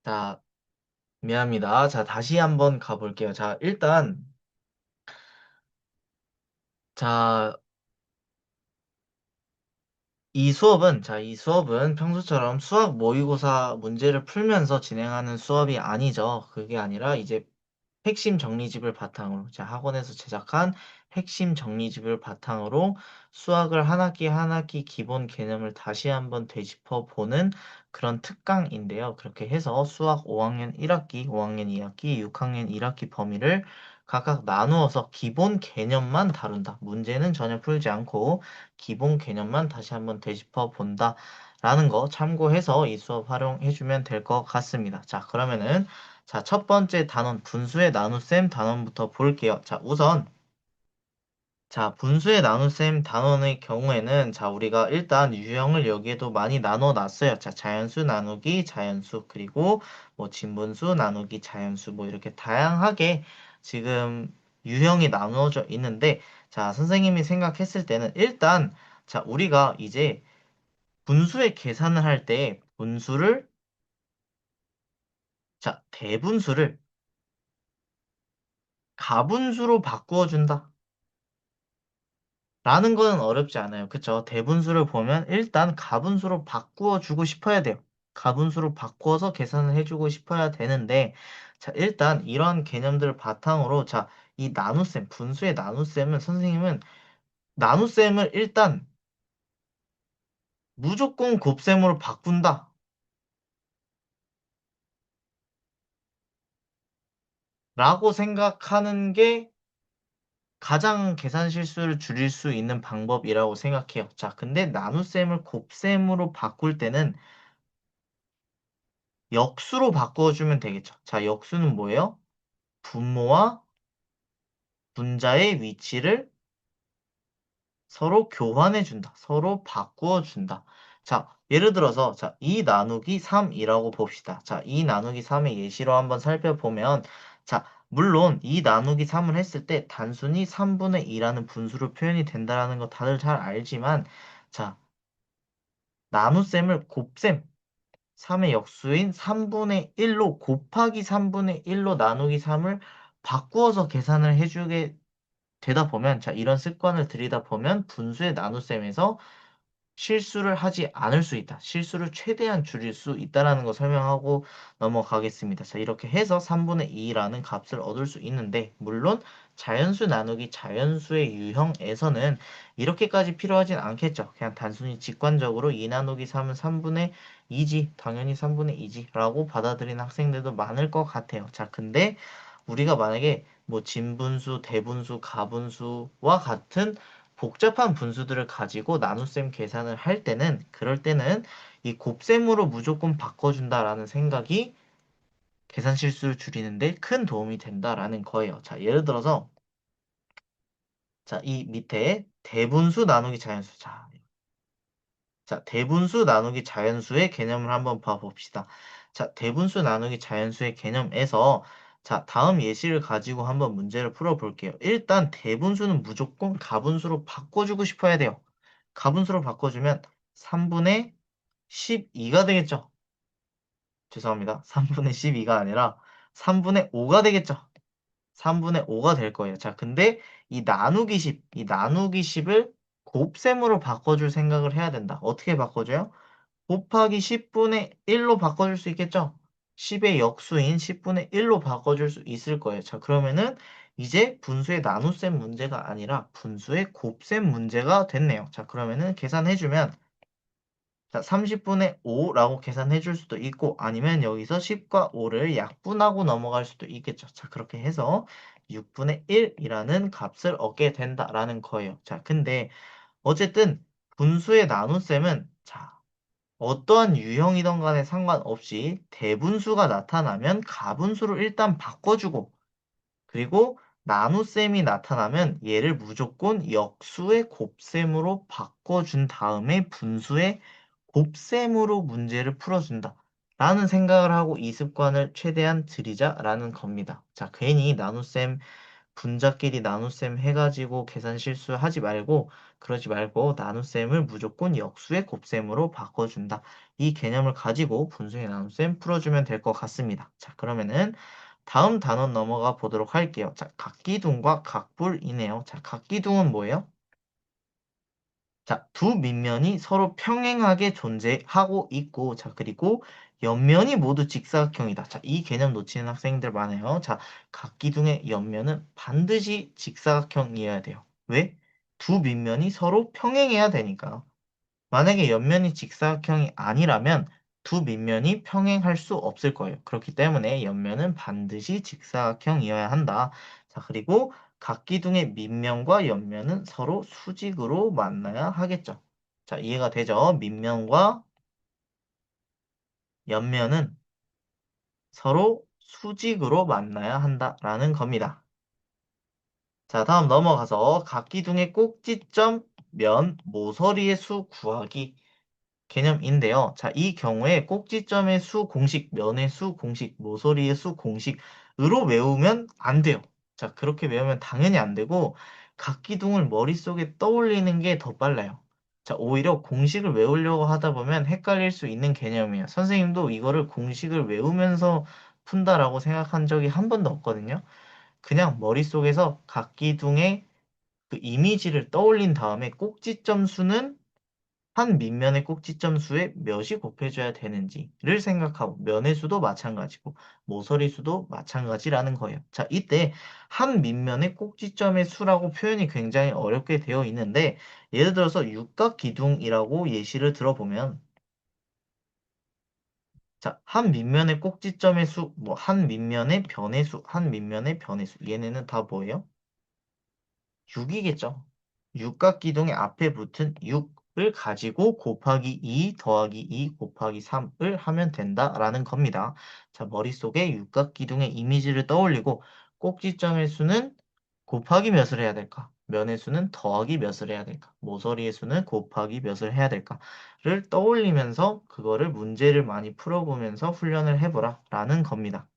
자, 미안합니다. 자, 다시 한번 가볼게요. 자, 일단, 자, 이 수업은 평소처럼 수학 모의고사 문제를 풀면서 진행하는 수업이 아니죠. 그게 아니라 이제 핵심 정리집을 바탕으로, 자, 학원에서 제작한 핵심 정리집을 바탕으로 수학을 한 학기 한 학기 기본 개념을 다시 한번 되짚어 보는 그런 특강인데요. 그렇게 해서 수학 5학년 1학기, 5학년 2학기, 6학년 1학기 범위를 각각 나누어서 기본 개념만 다룬다. 문제는 전혀 풀지 않고 기본 개념만 다시 한번 되짚어 본다. 라는 거 참고해서 이 수업 활용해주면 될 것 같습니다. 자, 그러면은 자, 첫 번째 단원 분수의 나눗셈 단원부터 볼게요. 자, 우선 자, 분수의 나눗셈 단원의 경우에는 자, 우리가 일단 유형을 여기에도 많이 나눠 놨어요. 자, 자연수 나누기 자연수 그리고 뭐 진분수 나누기 자연수 뭐 이렇게 다양하게 지금 유형이 나누어져 있는데 자, 선생님이 생각했을 때는 일단 자, 우리가 이제 분수의 계산을 할 때 분수를 자, 대분수를 가분수로 바꾸어 준다. 라는 거는 어렵지 않아요. 그쵸? 대분수를 보면 일단 가분수로 바꾸어 주고 싶어야 돼요. 가분수로 바꾸어서 계산을 해주고 싶어야 되는데, 자, 일단 이런 개념들을 바탕으로, 자, 이 나눗셈, 분수의 나눗셈은 선생님은 나눗셈을 일단 무조건 곱셈으로 바꾼다. 라고 생각하는 게 가장 계산 실수를 줄일 수 있는 방법이라고 생각해요. 자, 근데 나눗셈을 곱셈으로 바꿀 때는 역수로 바꿔주면 되겠죠. 자, 역수는 뭐예요? 분모와 분자의 위치를 서로 교환해 준다. 서로 바꾸어 준다. 자, 예를 들어서 자, 2 나누기 3이라고 봅시다. 자, 2 나누기 3의 예시로 한번 살펴보면 자, 물론 2 나누기 3을 했을 때 단순히 3분의 2라는 분수로 표현이 된다는 거 다들 잘 알지만 자, 나눗셈을 곱셈 3의 역수인 3분의 1로 곱하기 3분의 1로 나누기 3을 바꾸어서 계산을 해주게 되다 보면, 자, 이런 습관을 들이다 보면 분수의 나눗셈에서 실수를 하지 않을 수 있다. 실수를 최대한 줄일 수 있다라는 거 설명하고 넘어가겠습니다. 자, 이렇게 해서 3분의 2라는 값을 얻을 수 있는데, 물론 자연수 나누기 자연수의 유형에서는 이렇게까지 필요하진 않겠죠. 그냥 단순히 직관적으로 2 나누기 3은 3분의 2지, 당연히 3분의 2지 라고 받아들이는 학생들도 많을 것 같아요. 자, 근데 우리가 만약에 뭐 진분수, 대분수, 가분수와 같은 복잡한 분수들을 가지고 나눗셈 계산을 할 때는 그럴 때는 이 곱셈으로 무조건 바꿔준다라는 생각이 계산 실수를 줄이는데 큰 도움이 된다라는 거예요. 자, 예를 들어서 자, 이 밑에 대분수 나누기 자연수. 자, 대분수 나누기 자연수의 개념을 한번 봐봅시다. 자, 대분수 나누기 자연수의 개념에서 자, 다음 예시를 가지고 한번 문제를 풀어볼게요. 일단 대분수는 무조건 가분수로 바꿔주고 싶어야 돼요. 가분수로 바꿔주면 3분의 12가 되겠죠. 죄송합니다. 3분의 12가 아니라 3분의 5가 되겠죠. 3분의 5가 될 거예요. 자, 근데 이 나누기 10을 곱셈으로 바꿔줄 생각을 해야 된다. 어떻게 바꿔줘요? 곱하기 10분의 1로 바꿔줄 수 있겠죠? 10의 역수인 10분의 1로 바꿔줄 수 있을 거예요. 자, 그러면은 이제 분수의 나눗셈 문제가 아니라 분수의 곱셈 문제가 됐네요. 자, 그러면은 계산해주면 자, 30분의 5라고 계산해 줄 수도 있고 아니면 여기서 10과 5를 약분하고 넘어갈 수도 있겠죠. 자, 그렇게 해서 6분의 1이라는 값을 얻게 된다라는 거예요. 자, 근데 어쨌든 분수의 나눗셈은 자, 어떠한 유형이든 간에 상관없이 대분수가 나타나면 가분수로 일단 바꿔주고 그리고 나눗셈이 나타나면 얘를 무조건 역수의 곱셈으로 바꿔준 다음에 분수의 곱셈으로 문제를 풀어준다. 라는 생각을 하고 이 습관을 최대한 들이자라는 겁니다. 자, 괜히 나눗셈 분자끼리 나눗셈 해가지고 계산 실수하지 말고, 그러지 말고 나눗셈을 무조건 역수의 곱셈으로 바꿔준다. 이 개념을 가지고 분수의 나눗셈 풀어주면 될 것 같습니다. 자, 그러면은 다음 단원 넘어가 보도록 할게요. 자, 각기둥과 각불이네요. 자, 각기둥은 뭐예요? 자, 두 밑면이 서로 평행하게 존재하고 있고, 자, 그리고 옆면이 모두 직사각형이다. 자, 이 개념 놓치는 학생들 많아요. 자, 각기둥의 옆면은 반드시 직사각형이어야 돼요. 왜? 두 밑면이 서로 평행해야 되니까. 만약에 옆면이 직사각형이 아니라면 두 밑면이 평행할 수 없을 거예요. 그렇기 때문에 옆면은 반드시 직사각형이어야 한다. 자, 그리고 각기둥의 밑면과 옆면은 서로 수직으로 만나야 하겠죠. 자, 이해가 되죠? 밑면과 옆면은 서로 수직으로 만나야 한다라는 겁니다. 자, 다음 넘어가서 각기둥의 꼭지점, 면, 모서리의 수 구하기. 개념인데요. 자, 이 경우에 꼭지점의 수 공식, 면의 수 공식, 모서리의 수 공식으로 외우면 안 돼요. 자, 그렇게 외우면 당연히 안 되고 각기둥을 머릿속에 떠올리는 게 더 빨라요. 자, 오히려 공식을 외우려고 하다 보면 헷갈릴 수 있는 개념이에요. 선생님도 이거를 공식을 외우면서 푼다라고 생각한 적이 한 번도 없거든요. 그냥 머릿속에서 각기둥의 그 이미지를 떠올린 다음에 꼭지점 수는 한 밑면의 꼭지점 수에 몇이 곱해줘야 되는지를 생각하고 면의 수도 마찬가지고 모서리 수도 마찬가지라는 거예요. 자, 이때 한 밑면의 꼭지점의 수라고 표현이 굉장히 어렵게 되어 있는데 예를 들어서 육각기둥이라고 예시를 들어보면 자, 한 밑면의 꼭지점의 수, 뭐 한 밑면의 변의 수, 한 밑면의 변의 수 얘네는 다 뭐예요? 6이겠죠. 육각기둥의 앞에 붙은 6을 가지고 곱하기 2 더하기 2 곱하기 3을 하면 된다라는 겁니다. 자, 머릿속에 육각기둥의 이미지를 떠올리고 꼭지점의 수는 곱하기 몇을 해야 될까? 면의 수는 더하기 몇을 해야 될까? 모서리의 수는 곱하기 몇을 해야 될까?를 떠올리면서 그거를 문제를 많이 풀어보면서 훈련을 해보라 라는 겁니다.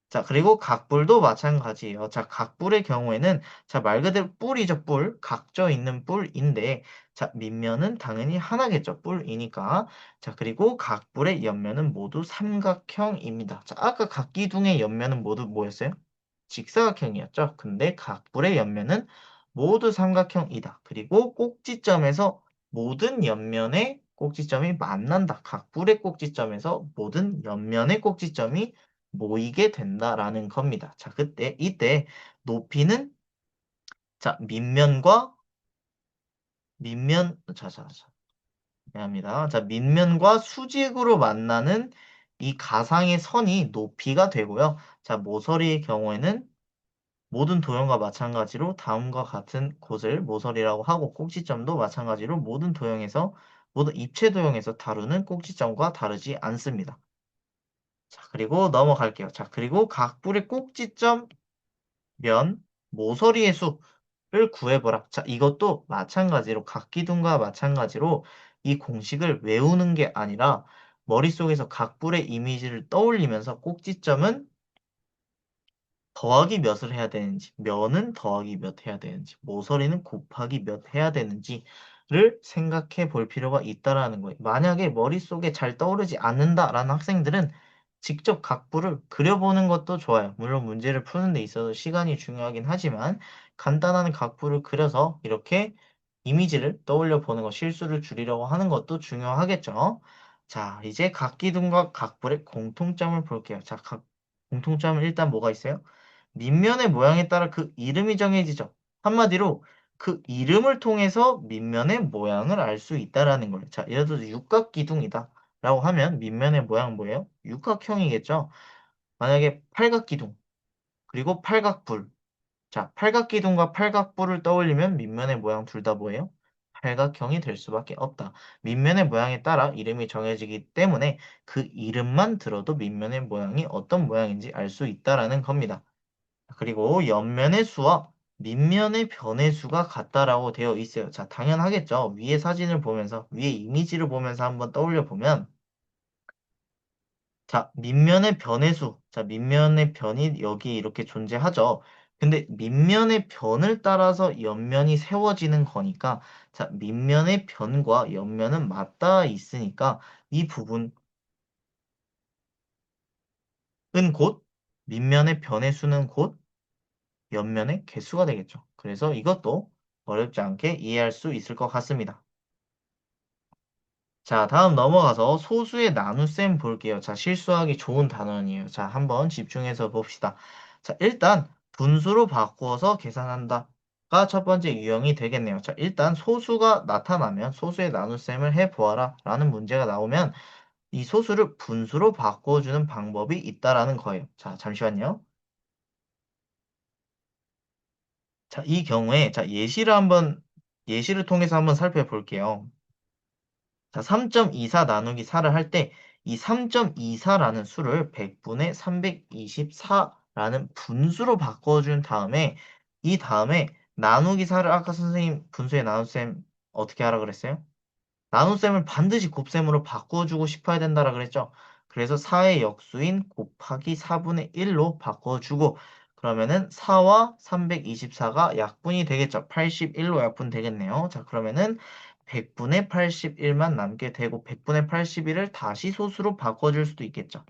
자, 그리고 각불도 마찬가지예요. 자, 각불의 경우에는 자, 말 그대로 뿔이죠, 뿔. 각져 있는 뿔인데 자, 밑면은 당연히 하나겠죠. 뿔이니까. 자, 그리고 각불의 옆면은 모두 삼각형입니다. 자, 아까 각기둥의 옆면은 모두 뭐였어요? 직사각형이었죠. 근데 각불의 옆면은 모두 삼각형이다. 그리고 꼭지점에서 모든 옆면의 꼭지점이 만난다. 각불의 꼭지점에서 모든 옆면의 꼭지점이 모이게 된다라는 겁니다. 자, 이때 높이는 자, 미안합니다. 자, 밑면과 수직으로 만나는 이 가상의 선이 높이가 되고요. 자, 모서리의 경우에는 모든 도형과 마찬가지로 다음과 같은 곳을 모서리라고 하고 꼭지점도 마찬가지로 모든 입체 도형에서 다루는 꼭지점과 다르지 않습니다. 자, 그리고 넘어갈게요. 자, 그리고 각불의 꼭지점 면 모서리의 수를 구해보라. 자, 이것도 마찬가지로 각기둥과 마찬가지로 이 공식을 외우는 게 아니라 머릿속에서 각불의 이미지를 떠올리면서 꼭지점은 더하기 몇을 해야 되는지, 면은 더하기 몇 해야 되는지, 모서리는 곱하기 몇 해야 되는지를 생각해 볼 필요가 있다라는 거예요. 만약에 머릿속에 잘 떠오르지 않는다라는 학생들은 직접 각부를 그려보는 것도 좋아요. 물론 문제를 푸는 데 있어서 시간이 중요하긴 하지만 간단한 각부를 그려서 이렇게 이미지를 떠올려 보는 것, 실수를 줄이려고 하는 것도 중요하겠죠. 자, 이제 각기둥과 각불의 공통점을 볼게요. 자, 공통점은 일단 뭐가 있어요? 밑면의 모양에 따라 그 이름이 정해지죠. 한마디로 그 이름을 통해서 밑면의 모양을 알 수 있다라는 거예요. 자, 예를 들어서 육각기둥이다 라고 하면 밑면의 모양 뭐예요? 육각형이겠죠. 만약에 팔각기둥 그리고 팔각불. 자, 팔각기둥과 팔각불을 떠올리면 밑면의 모양 둘 다 뭐예요? 팔각형이 될 수밖에 없다. 밑면의 모양에 따라 이름이 정해지기 때문에 그 이름만 들어도 밑면의 모양이 어떤 모양인지 알 수 있다라는 겁니다. 그리고 옆면의 수와 밑면의 변의 수가 같다라고 되어 있어요. 자, 당연하겠죠. 위에 사진을 보면서, 위에 이미지를 보면서 한번 떠올려 보면, 자, 밑면의 변의 수. 자, 밑면의 변이 여기 이렇게 존재하죠. 근데 밑면의 변을 따라서 옆면이 세워지는 거니까 자, 밑면의 변과 옆면은 맞닿아 있으니까 이 부분은 곧 밑면의 변의 수는 곧 옆면의 개수가 되겠죠. 그래서 이것도 어렵지 않게 이해할 수 있을 것 같습니다. 자, 다음 넘어가서 소수의 나눗셈 볼게요. 자, 실수하기 좋은 단원이에요. 자, 한번 집중해서 봅시다. 자, 일단 분수로 바꾸어서 계산한다가 첫 번째 유형이 되겠네요. 자, 일단 소수가 나타나면 소수의 나눗셈을 해보아라 라는 문제가 나오면 이 소수를 분수로 바꿔주는 방법이 있다라는 거예요. 자, 잠시만요. 자, 이 경우에 자, 예시를 통해서 한번 살펴볼게요. 자, 3.24 나누기 4를 할 때 이 3.24라는 수를 100분의 324라는 분수로 바꿔준 다음에 이 다음에 나누기 4를 아까 선생님 분수의 나눗셈 어떻게 하라 그랬어요? 나눗셈을 반드시 곱셈으로 바꿔주고 싶어야 된다라 그랬죠. 그래서 4의 역수인 곱하기 4분의 1로 바꿔주고 그러면은 4와 324가 약분이 되겠죠. 81로 약분 되겠네요. 자, 그러면은 100분의 81만 남게 되고 100분의 81을 다시 소수로 바꿔줄 수도 있겠죠.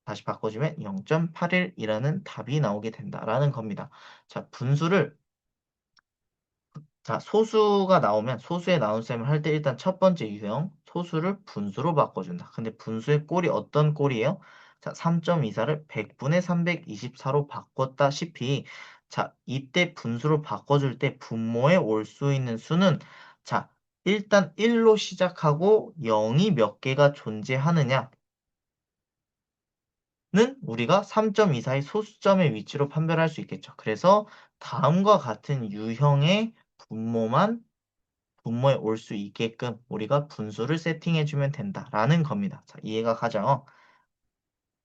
다시 바꿔주면 0.81이라는 답이 나오게 된다라는 겁니다. 자, 분수를 자, 소수가 나오면 소수의 나눗셈을 할 때 일단 첫 번째 유형 소수를 분수로 바꿔준다. 근데 분수의 꼴이 어떤 꼴이에요? 자, 3.24를 100분의 324로 바꿨다시피 자, 이때 분수로 바꿔줄 때 분모에 올 수 있는 수는 자, 일단 1로 시작하고 0이 몇 개가 존재하느냐는 우리가 3.24의 소수점의 위치로 판별할 수 있겠죠. 그래서 다음과 같은 유형의 분모에 올 수 있게끔 우리가 분수를 세팅해주면 된다라는 겁니다. 자, 이해가 가죠?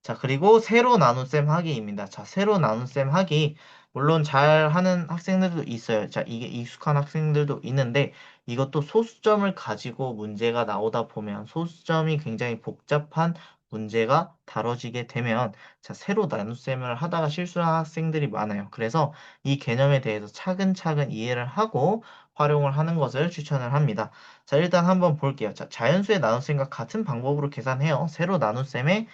자, 그리고 세로 나눗셈 하기입니다. 자, 세로 나눗셈 하기. 물론 잘 하는 학생들도 있어요. 자, 이게 익숙한 학생들도 있는데 이것도 소수점을 가지고 문제가 나오다 보면 소수점이 굉장히 복잡한 문제가 다뤄지게 되면 자, 세로 나눗셈을 하다가 실수한 학생들이 많아요. 그래서 이 개념에 대해서 차근차근 이해를 하고 활용을 하는 것을 추천을 합니다. 자, 일단 한번 볼게요. 자, 자연수의 나눗셈과 같은 방법으로 계산해요. 세로 나눗셈의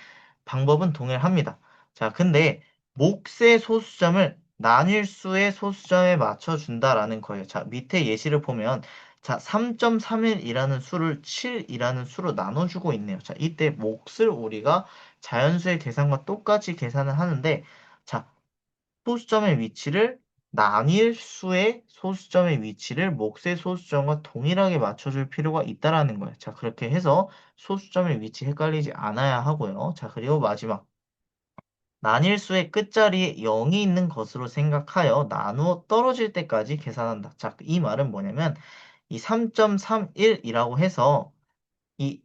방법은 동일합니다. 자, 근데 몫의 소수점을 난일수의 소수점에 맞춰준다라는 거예요. 자, 밑에 예시를 보면 자, 3.31이라는 수를 7이라는 수로 나눠주고 있네요. 자, 이때 몫을 우리가 자연수의 계산과 똑같이 계산을 하는데 자, 소수점의 위치를 난일수의 소수점의 위치를 몫의 소수점과 동일하게 맞춰줄 필요가 있다라는 거예요. 자, 그렇게 해서 소수점의 위치 헷갈리지 않아야 하고요. 자, 그리고 마지막. 난일수의 끝자리에 0이 있는 것으로 생각하여 나누어 떨어질 때까지 계산한다. 자, 이 말은 뭐냐면 이 3.31이라고 해서 이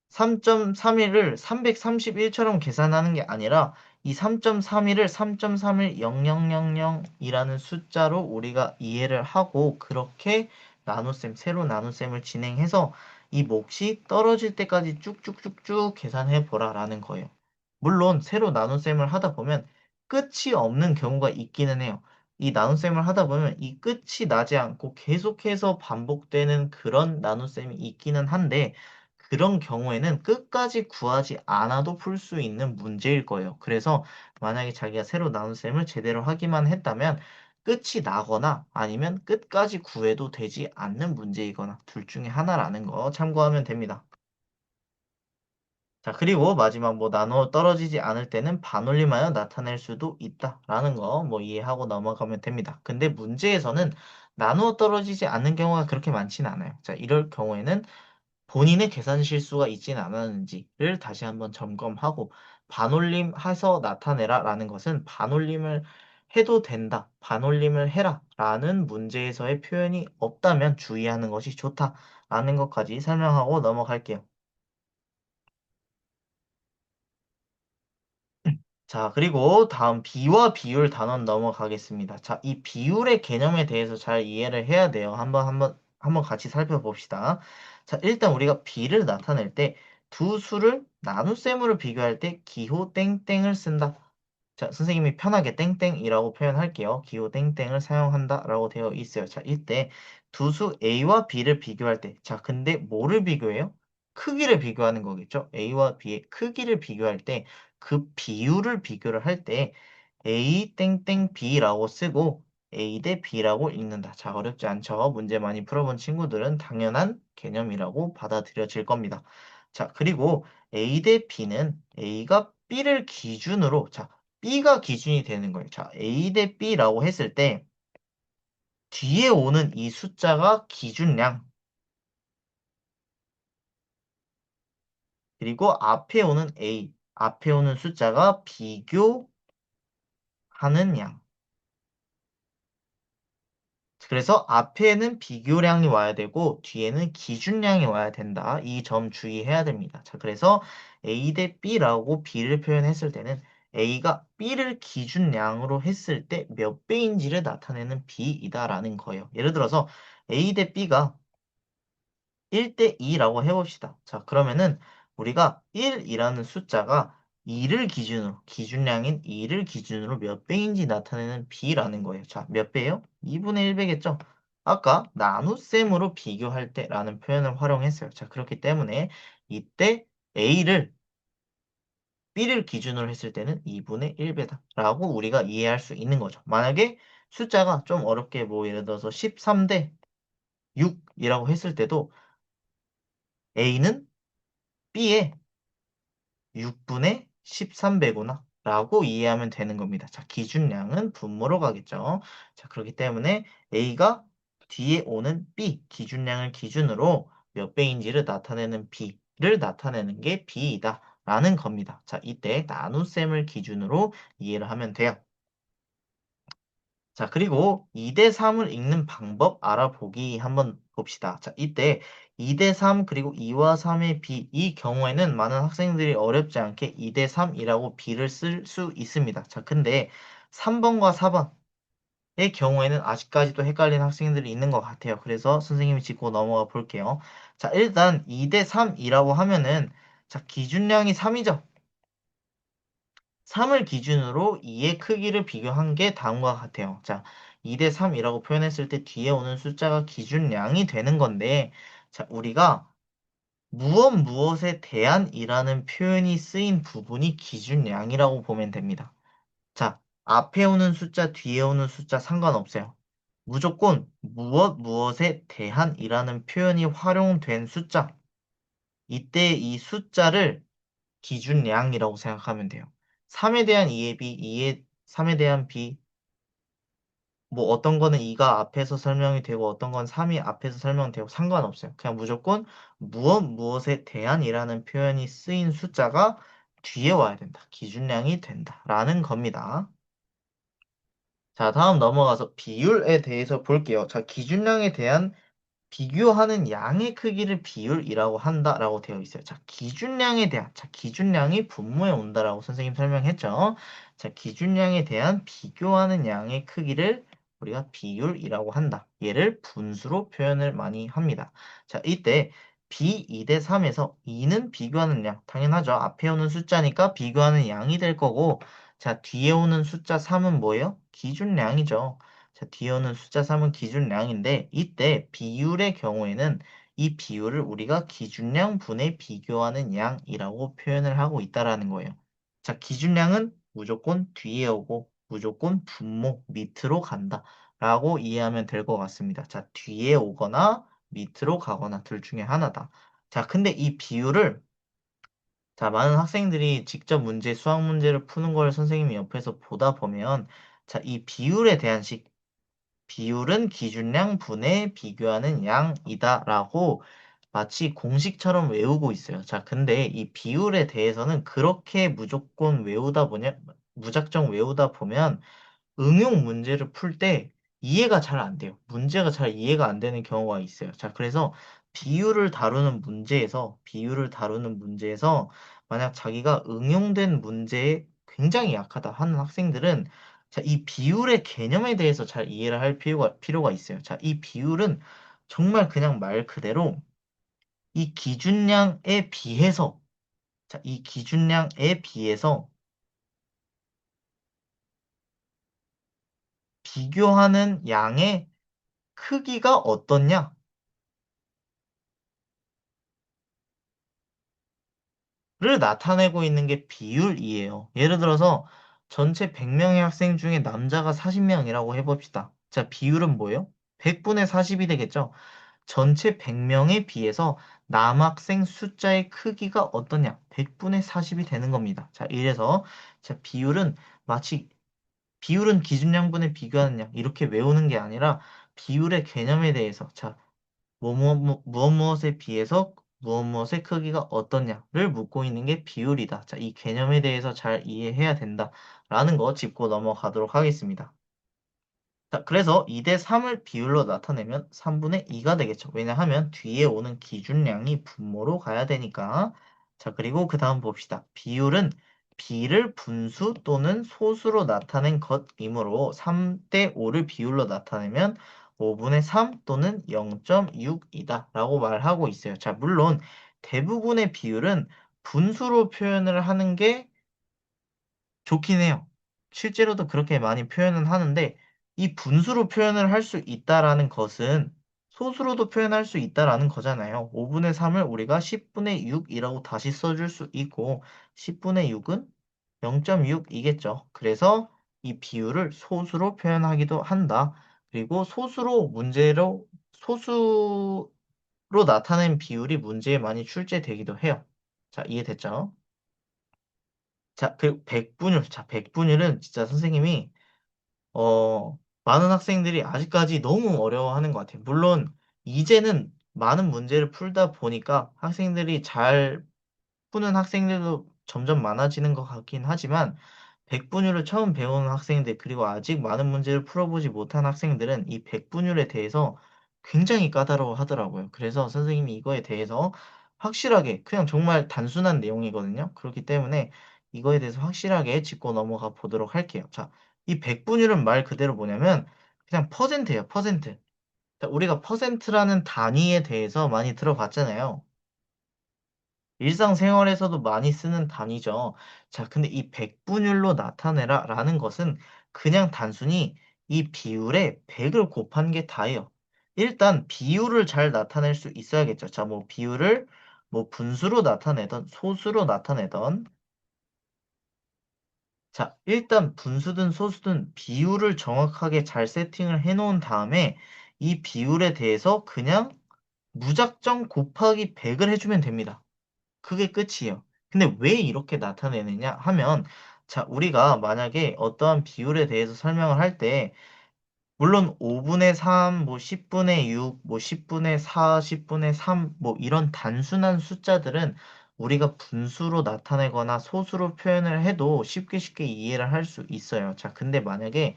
3.31을 331처럼 계산하는 게 아니라 이 3.31을 3.31000이라는 숫자로 우리가 이해를 하고 그렇게 세로 나눗셈을 진행해서 이 몫이 떨어질 때까지 쭉쭉쭉쭉 계산해 보라라는 거예요. 물론 세로 나눗셈을 하다 보면 끝이 없는 경우가 있기는 해요. 이 나눗셈을 하다 보면 이 끝이 나지 않고 계속해서 반복되는 그런 나눗셈이 있기는 한데 그런 경우에는 끝까지 구하지 않아도 풀 수 있는 문제일 거예요. 그래서 만약에 자기가 세로 나눗셈을 제대로 하기만 했다면 끝이 나거나 아니면 끝까지 구해도 되지 않는 문제이거나 둘 중에 하나라는 거 참고하면 됩니다. 자, 그리고 마지막 뭐 나눠 떨어지지 않을 때는 반올림하여 나타낼 수도 있다라는 거 뭐 이해하고 넘어가면 됩니다. 근데 문제에서는 나누어 떨어지지 않는 경우가 그렇게 많지는 않아요. 자, 이럴 경우에는 본인의 계산 실수가 있진 않았는지를 다시 한번 점검하고 반올림해서 나타내라 라는 것은 반올림을 해도 된다, 반올림을 해라 라는 문제에서의 표현이 없다면 주의하는 것이 좋다라는 것까지 설명하고 넘어갈게요. 자, 그리고 다음 비와 비율 단원 넘어가겠습니다. 자, 이 비율의 개념에 대해서 잘 이해를 해야 돼요. 한번 같이 살펴봅시다. 자, 일단 우리가 비를 나타낼 때 두 수를 나눗셈으로 비교할 때 기호 땡땡을 쓴다. 자, 선생님이 편하게 땡땡이라고 표현할게요. 기호 땡땡을 사용한다라고 되어 있어요. 자, 이때 두 수 A와 B를 비교할 때, 자, 근데 뭐를 비교해요? 크기를 비교하는 거겠죠? A와 B의 크기를 비교할 때, 그 비율을 비교를 할 때, A 땡땡 B라고 쓰고, A 대 B라고 읽는다. 자, 어렵지 않죠? 문제 많이 풀어본 친구들은 당연한 개념이라고 받아들여질 겁니다. 자, 그리고 A 대 B는 A가 B를 기준으로, 자, B가 기준이 되는 거예요. 자, A 대 B라고 했을 때 뒤에 오는 이 숫자가 기준량, 그리고 앞에 오는 A, 앞에 오는 숫자가 비교하는 양. 그래서 앞에는 비교량이 와야 되고 뒤에는 기준량이 와야 된다. 이 점 주의해야 됩니다. 자, 그래서 A 대 B라고 B를 표현했을 때는 A가 B를 기준량으로 했을 때 몇 배인지를 나타내는 B이다라는 거예요. 예를 들어서 A 대 B가 1대 2라고 해봅시다. 자, 그러면은 우리가 1이라는 숫자가 2를 기준으로, 기준량인 2를 기준으로 몇 배인지 나타내는 B라는 거예요. 자, 몇 배예요? 2분의 1배겠죠? 아까 나눗셈으로 비교할 때라는 표현을 활용했어요. 자, 그렇기 때문에 이때 A를 B를 기준으로 했을 때는 2분의 1배다 라고 우리가 이해할 수 있는 거죠. 만약에 숫자가 좀 어렵게 뭐 예를 들어서 13대 6이라고 했을 때도 A는 B의 6분의 13배구나 라고 이해하면 되는 겁니다. 자, 기준량은 분모로 가겠죠. 자, 그렇기 때문에 A가 뒤에 오는 B, 기준량을 기준으로 몇 배인지를 나타내는 B를 나타내는 게 B이다 라는 겁니다. 자, 이때 나눗셈을 기준으로 이해를 하면 돼요. 자, 그리고 2대 3을 읽는 방법 알아보기 한번 봅시다. 자, 이때 2대 3 그리고 2와 3의 비, 이 경우에는 많은 학생들이 어렵지 않게 2대 3이라고 비를 쓸 수 있습니다. 자, 근데 3번과 4번의 경우에는 아직까지도 헷갈리는 학생들이 있는 것 같아요. 그래서 선생님이 짚고 넘어가 볼게요. 자, 일단 2대 3이라고 하면은 자, 기준량이 3이죠. 3을 기준으로 2의 크기를 비교한 게 다음과 같아요. 자, 2대 3이라고 표현했을 때 뒤에 오는 숫자가 기준량이 되는 건데, 자, 우리가 무엇 무엇에 대한이라는 표현이 쓰인 부분이 기준량이라고 보면 됩니다. 자, 앞에 오는 숫자, 뒤에 오는 숫자 상관없어요. 무조건 무엇 무엇에 대한이라는 표현이 활용된 숫자, 이때 이 숫자를 기준량이라고 생각하면 돼요. 3에 대한 2의 비, 2의 3에 대한 비, 뭐 어떤 거는 2가 앞에서 설명이 되고 어떤 건 3이 앞에서 설명되고 상관없어요. 그냥 무조건 무엇 무엇에 대한이라는 표현이 쓰인 숫자가 뒤에 와야 된다. 기준량이 된다라는 겁니다. 자, 다음 넘어가서 비율에 대해서 볼게요. 자, 기준량에 대한 비교하는 양의 크기를 비율이라고 한다라고 되어 있어요. 자, 기준량에 대한, 자, 기준량이 분모에 온다라고 선생님 설명했죠. 자, 기준량에 대한 비교하는 양의 크기를 우리가 비율이라고 한다. 얘를 분수로 표현을 많이 합니다. 자, 이때 B 2대 3에서 2는 비교하는 양, 당연하죠. 앞에 오는 숫자니까 비교하는 양이 될 거고, 자, 뒤에 오는 숫자 3은 뭐예요? 기준량이죠. 자, 뒤에 오는 숫자 3은 기준량인데 이때 비율의 경우에는 이 비율을 우리가 기준량 분의 비교하는 양이라고 표현을 하고 있다라는 거예요. 자, 기준량은 무조건 뒤에 오고 무조건 분모 밑으로 간다 라고 이해하면 될 것 같습니다. 자, 뒤에 오거나 밑으로 가거나 둘 중에 하나다. 자, 근데 이 비율을 자, 많은 학생들이 직접 문제, 수학 문제를 푸는 걸 선생님이 옆에서 보다 보면 자, 이 비율에 대한 식 비율은 기준량 분의 비교하는 양이다라고 마치 공식처럼 외우고 있어요. 자, 근데 이 비율에 대해서는 그렇게 무조건 외우다 보냐, 무작정 외우다 보면 응용 문제를 풀 때 이해가 잘 안 돼요. 문제가 잘 이해가 안 되는 경우가 있어요. 자, 그래서 비율을 다루는 문제에서 만약 자기가 응용된 문제에 굉장히 약하다 하는 학생들은 자, 이 비율의 개념에 대해서 잘 이해를 할 필요가 있어요. 자, 이 비율은 정말 그냥 말 그대로 이 기준량에 비해서 자, 이 기준량에 비해서 비교하는 양의 크기가 어떻냐? 를 나타내고 있는 게 비율이에요. 예를 들어서 전체 100명의 학생 중에 남자가 40명이라고 해봅시다. 자, 비율은 뭐예요? 100분의 40이 되겠죠? 전체 100명에 비해서 남학생 숫자의 크기가 어떠냐? 100분의 40이 되는 겁니다. 자, 이래서 자, 마치 비율은 기준양분에 비교하는 양 이렇게 외우는 게 아니라 비율의 개념에 대해서 자, 무엇에 비해서 무엇의 크기가 어떠냐를 묻고 있는 게 비율이다. 자, 이 개념에 대해서 잘 이해해야 된다라는 거 짚고 넘어가도록 하겠습니다. 자, 그래서 2대 3을 비율로 나타내면 3분의 2가 되겠죠. 왜냐하면 뒤에 오는 기준량이 분모로 가야 되니까. 자, 그리고 그 다음 봅시다. 비율은 비를 분수 또는 소수로 나타낸 것이므로 3대 5를 비율로 나타내면 5분의 3 또는 0.6이다 라고 말하고 있어요. 자, 물론 대부분의 비율은 분수로 표현을 하는 게 좋긴 해요. 실제로도 그렇게 많이 표현은 하는데 이 분수로 표현을 할 수 있다라는 것은 소수로도 표현할 수 있다라는 거잖아요. 5분의 3을 우리가 10분의 6이라고 다시 써줄 수 있고 10분의 6은 0.6이겠죠. 그래서 이 비율을 소수로 표현하기도 한다. 그리고 소수로 나타낸 비율이 문제에 많이 출제되기도 해요. 자, 이해됐죠? 자, 그 백분율. 자, 백분율은 진짜 선생님이 많은 학생들이 아직까지 너무 어려워하는 것 같아요. 물론 이제는 많은 문제를 풀다 보니까 학생들이 잘 푸는 학생들도 점점 많아지는 것 같긴 하지만 백분율을 처음 배우는 학생들 그리고 아직 많은 문제를 풀어보지 못한 학생들은 이 백분율에 대해서 굉장히 까다로워 하더라고요. 그래서 선생님이 이거에 대해서 확실하게 그냥 정말 단순한 내용이거든요. 그렇기 때문에 이거에 대해서 확실하게 짚고 넘어가 보도록 할게요. 자, 이 백분율은 말 그대로 뭐냐면 그냥 퍼센트예요, 퍼센트. 자, 우리가 퍼센트라는 단위에 대해서 많이 들어봤잖아요. 일상생활에서도 많이 쓰는 단위죠. 자, 근데 이 백분율로 나타내라 라는 것은 그냥 단순히 이 비율에 100을 곱한 게 다예요. 일단 비율을 잘 나타낼 수 있어야겠죠. 자, 뭐 비율을 뭐 분수로 나타내던 소수로 나타내던 자, 일단 분수든 소수든 비율을 정확하게 잘 세팅을 해 놓은 다음에 이 비율에 대해서 그냥 무작정 곱하기 100을 해주면 됩니다. 그게 끝이에요. 근데 왜 이렇게 나타내느냐 하면, 자, 우리가 만약에 어떠한 비율에 대해서 설명을 할 때, 물론 5분의 3, 뭐 10분의 6, 뭐 10분의 4, 10분의 3, 뭐 이런 단순한 숫자들은 우리가 분수로 나타내거나 소수로 표현을 해도 쉽게 쉽게 이해를 할 수 있어요. 자, 근데 만약에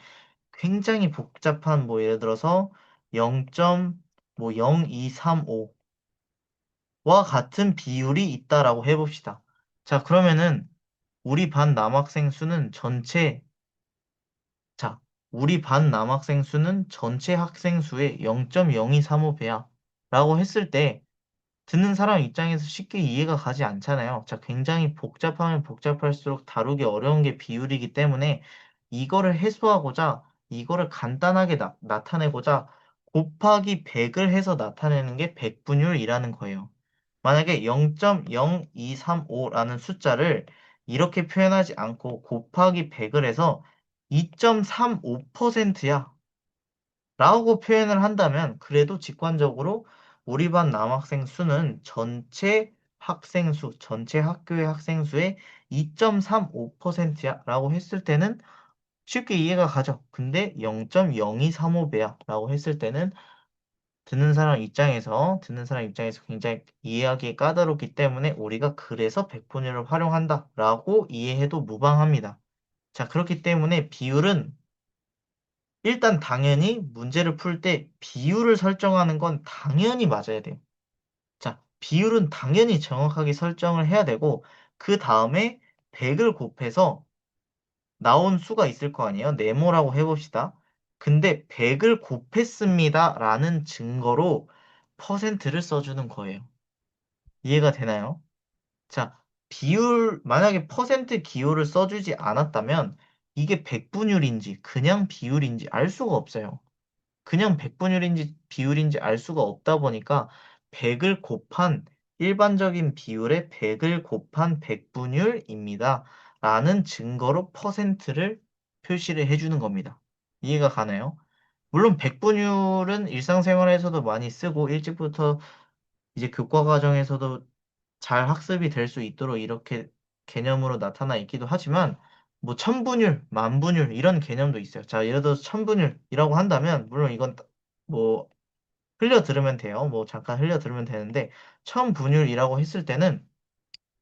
굉장히 복잡한 뭐 예를 들어서 0.0235 와 같은 비율이 있다라고 해봅시다. 자, 그러면은 우리 반 남학생 수는 자, 우리 반 남학생 수는 전체 학생 수의 0.0235배야. 라고 했을 때 듣는 사람 입장에서 쉽게 이해가 가지 않잖아요. 자, 굉장히 복잡하면 복잡할수록 다루기 어려운 게 비율이기 때문에 이거를 해소하고자, 이거를 간단하게 나타내고자 곱하기 100을 해서 나타내는 게 백분율이라는 거예요. 만약에 0.0235라는 숫자를 이렇게 표현하지 않고 곱하기 100을 해서 2.35%야 라고 표현을 한다면 그래도 직관적으로 우리 반 남학생 수는 전체 학생 수, 전체 학교의 학생 수의 2.35%야 라고 했을 때는 쉽게 이해가 가죠. 근데 0.0235배야 라고 했을 때는 듣는 사람 입장에서 굉장히 이해하기 까다롭기 때문에 우리가 그래서 백분율을 활용한다 라고 이해해도 무방합니다. 자, 그렇기 때문에 비율은 일단 당연히 문제를 풀 때 비율을 설정하는 건 당연히 맞아야 돼요. 자, 비율은 당연히 정확하게 설정을 해야 되고, 그 다음에 100을 곱해서 나온 수가 있을 거 아니에요? 네모라고 해봅시다. 근데 100을 곱했습니다. 라는 증거로 퍼센트를 써주는 거예요. 이해가 되나요? 자, 만약에 퍼센트 기호를 써주지 않았다면 이게 백분율인지 그냥 비율인지 알 수가 없어요. 그냥 백분율인지 비율인지 알 수가 없다 보니까 100을 곱한 일반적인 비율의 100을 곱한 백분율입니다. 라는 증거로 퍼센트를 표시를 해주는 겁니다. 이해가 가나요? 물론 백분율은 일상생활에서도 많이 쓰고 일찍부터 이제 교과 과정에서도 잘 학습이 될 수 있도록 이렇게 개념으로 나타나 있기도 하지만 뭐 천분율, 만분율 이런 개념도 있어요. 자, 예를 들어서 천분율이라고 한다면 물론 이건 뭐 흘려 들으면 돼요. 뭐 잠깐 흘려 들으면 되는데 천분율이라고 했을 때는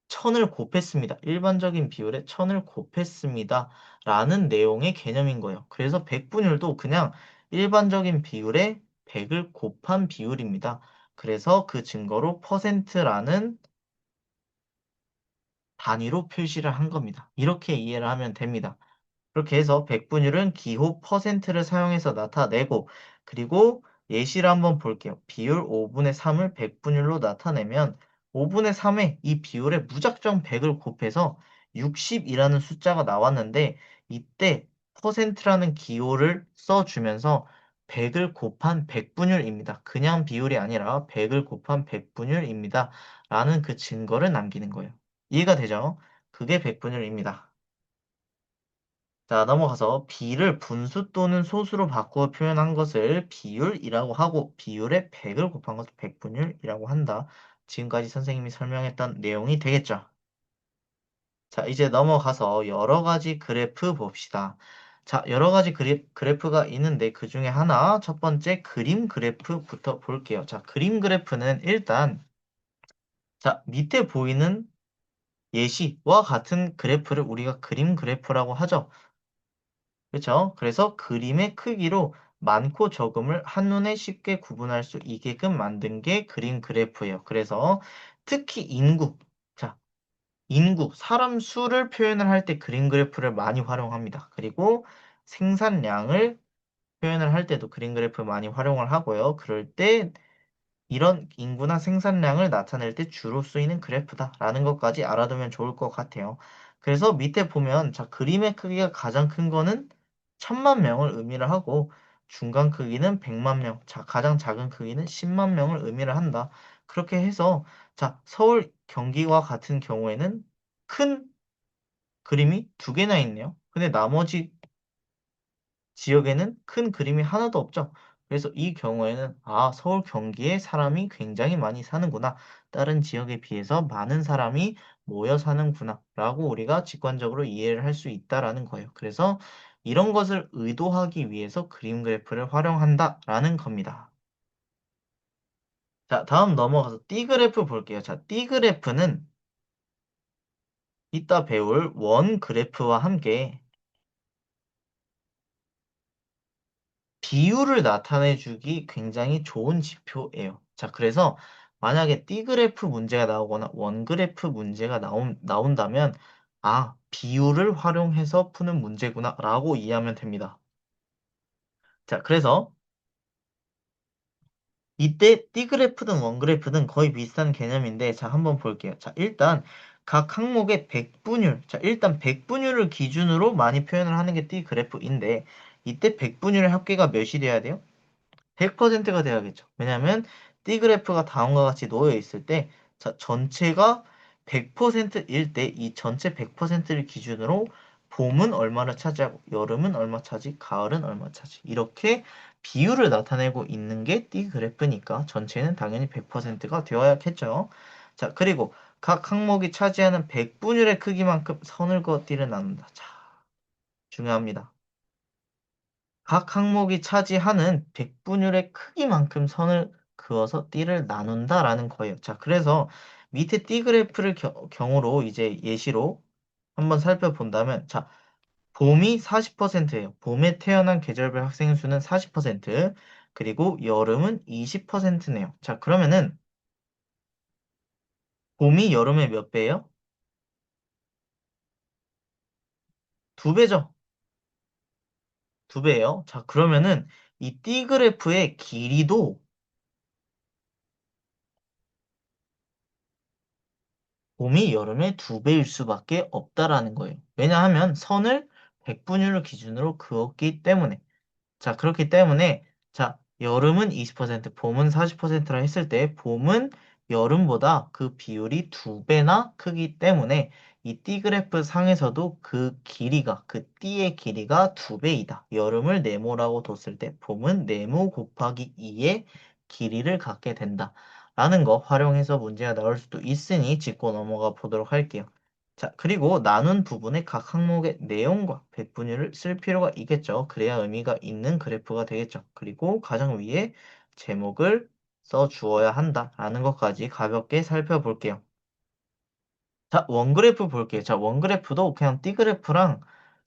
천을 곱했습니다. 일반적인 비율에 천을 곱했습니다. 라는 내용의 개념인 거예요. 그래서 백분율도 그냥 일반적인 비율에 100을 곱한 비율입니다. 그래서 그 증거로 퍼센트라는 단위로 표시를 한 겁니다. 이렇게 이해를 하면 됩니다. 그렇게 해서 백분율은 기호 퍼센트를 사용해서 나타내고 그리고 예시를 한번 볼게요. 비율 5분의 3을 백분율로 나타내면 5분의 3에 이 비율에 무작정 100을 곱해서 60이라는 숫자가 나왔는데 이때 퍼센트라는 기호를 써주면서 100을 곱한 백분율입니다. 그냥 비율이 아니라 100을 곱한 백분율입니다. 라는 그 증거를 남기는 거예요. 이해가 되죠? 그게 백분율입니다. 자, 넘어가서 비를 분수 또는 소수로 바꾸어 표현한 것을 비율이라고 하고 비율에 100을 곱한 것을 백분율이라고 한다. 지금까지 선생님이 설명했던 내용이 되겠죠. 자, 이제 넘어가서 여러 가지 그래프 봅시다. 자, 여러 가지 그래프가 있는데 그 중에 하나, 첫 번째 그림 그래프부터 볼게요. 자, 그림 그래프는 일단 자, 밑에 보이는 예시와 같은 그래프를 우리가 그림 그래프라고 하죠. 그렇죠? 그래서 그림의 크기로 많고 적음을 한눈에 쉽게 구분할 수 있게끔 만든 게 그림 그래프예요. 그래서 특히 인구, 자, 인구, 사람 수를 표현을 할 때 그림 그래프를 많이 활용합니다. 그리고 생산량을 표현을 할 때도 그림 그래프 많이 활용을 하고요. 그럴 때 이런 인구나 생산량을 나타낼 때 주로 쓰이는 그래프다라는 것까지 알아두면 좋을 것 같아요. 그래서 밑에 보면 자, 그림의 크기가 가장 큰 거는 1000만 명을 의미를 하고 중간 크기는 100만 명, 자, 가장 작은 크기는 10만 명을 의미를 한다. 그렇게 해서 자, 서울, 경기와 같은 경우에는 큰 그림이 두 개나 있네요. 근데 나머지 지역에는 큰 그림이 하나도 없죠. 그래서 이 경우에는 아, 서울 경기에 사람이 굉장히 많이 사는구나. 다른 지역에 비해서 많은 사람이 모여 사는구나. 라고 우리가 직관적으로 이해를 할 수 있다라는 거예요. 그래서 이런 것을 의도하기 위해서 그림 그래프를 활용한다라는 겁니다. 자, 다음 넘어가서 띠 그래프 볼게요. 자, 띠 그래프는 이따 배울 원 그래프와 함께 비율을 나타내주기 굉장히 좋은 지표예요. 자, 그래서 만약에 D그래프 문제가 나오거나 원그래프 문제가 나온다면, 아, 비율을 활용해서 푸는 문제구나, 라고 이해하면 됩니다. 자, 그래서 이때 D그래프든 원그래프든 거의 비슷한 개념인데, 자, 한번 볼게요. 자, 일단 각 항목의 백분율, 자, 일단 백분율을 기준으로 많이 표현을 하는 게 D그래프인데, 이때 백분율의 합계가 몇이 돼야 돼요? 100%가 돼야겠죠. 왜냐하면 D그래프가 다음과 같이 놓여 있을 때 자, 전체가 100%일 때 이 전체 100%를 기준으로 봄은 얼마를 차지하고 여름은 얼마 차지, 가을은 얼마 차지 이렇게 비율을 나타내고 있는 게 D그래프니까 전체는 당연히 100%가 되어야겠죠. 자, 그리고 각 항목이 차지하는 백분율의 크기만큼 선을 그어 띠를 나눈다. 자, 중요합니다. 각 항목이 차지하는 백분율의 크기만큼 선을 그어서 띠를 나눈다라는 거예요. 자, 그래서 밑에 띠 그래프를 경우로 이제 예시로 한번 살펴본다면, 자, 봄이 40%예요. 봄에 태어난 계절별 학생 수는 40%, 그리고 여름은 20%네요. 자, 그러면은 봄이 여름의 몇 배예요? 두 배죠. 두 배예요. 자, 그러면은 이 띠 그래프의 길이도 봄이 여름의 두 배일 수밖에 없다라는 거예요. 왜냐하면 선을 백분율을 기준으로 그었기 때문에. 자, 그렇기 때문에, 자, 여름은 20%, 봄은 40%라 했을 때, 봄은 여름보다 그 비율이 두 배나 크기 때문에, 이 띠그래프 상에서도 그 길이가, 그 띠의 길이가 두 배이다. 여름을 네모라고 뒀을 때, 봄은 네모 곱하기 2의 길이를 갖게 된다. 라는 거 활용해서 문제가 나올 수도 있으니 짚고 넘어가 보도록 할게요. 자, 그리고 나눈 부분의 각 항목의 내용과 백분율을 쓸 필요가 있겠죠. 그래야 의미가 있는 그래프가 되겠죠. 그리고 가장 위에 제목을 써 주어야 한다라는 것까지 가볍게 살펴볼게요. 자, 원그래프 볼게요. 자, 원그래프도 그냥 띠그래프랑